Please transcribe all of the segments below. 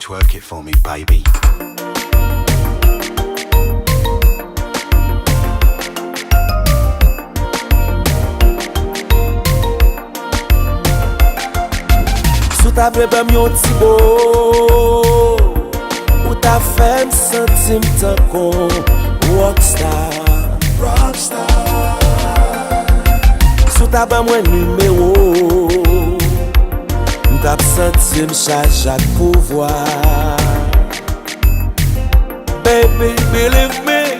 twerk it for me, baby. Sou ta bebe yon ti bo, ou ta femme sentim tan kon rockstar. Sou ta ba mwen numéro, m'tap sentim chak pouvoir. Baby, believe me,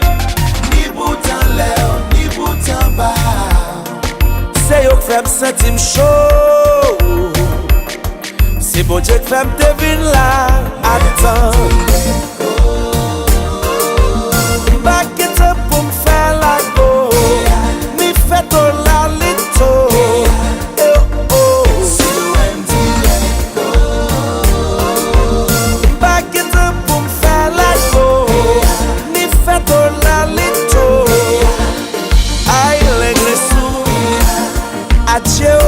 ni boutan lè, ni boutan ba, se yo k fèm sentim chaud. C'est bon Dieu que femme devine là. Attends, back it up pour me faire la go. Mi fait tout la lito. Back it up pour me faire la go. Mi fait tout la lito. Aïe l'église sous. Adieu.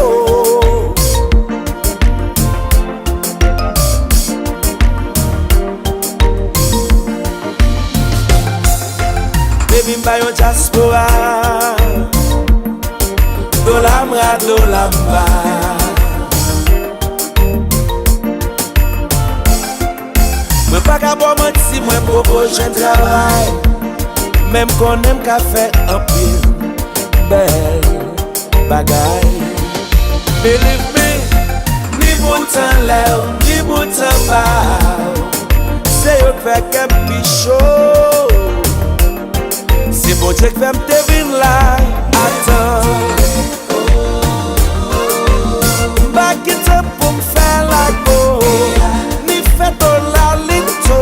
Mba yon diaspora, do lamra, do lamba. Mwen pa ka bo manti, mwen propose un travail. Même qu'on aime ka fè un pile bel bagay. Believe me, ni boutan lè, ni boutan ba, se yo fè kem pi chaud. C'est bon Dieu que femme devine là. Attends, back it up pour me faire la go. Ni fait tout la lito.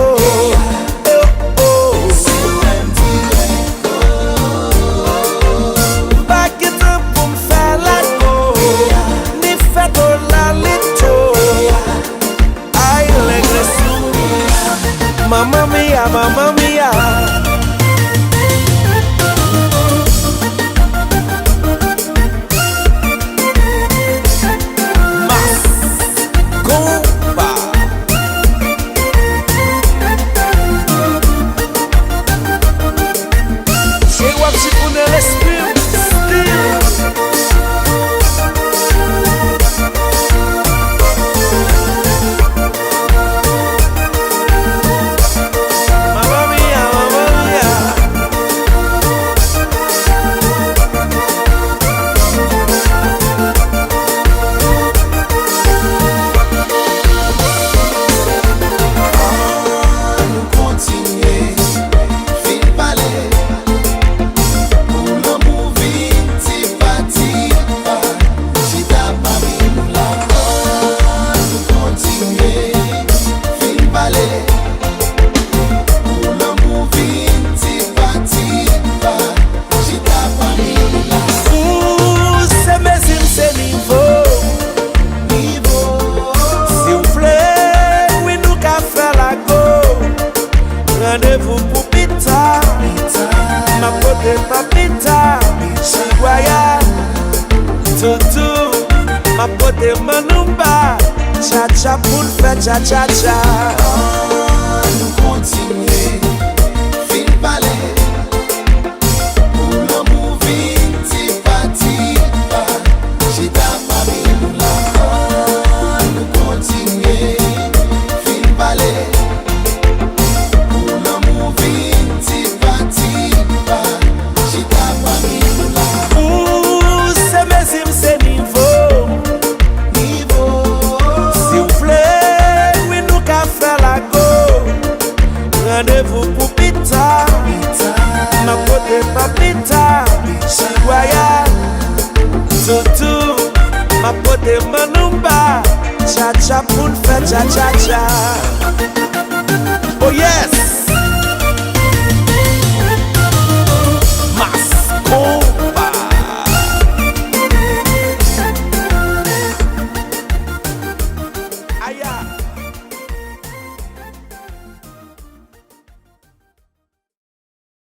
Back it up pour me faire la go. Ni fait tout la lito. Aïe l'église, mamma mia, mamma mia. Rendez-vous pour pita, ma pote papita, chiguaya, toutou, ma pote manumba, cha cha pour le faire cha cha cha. Nous continuons.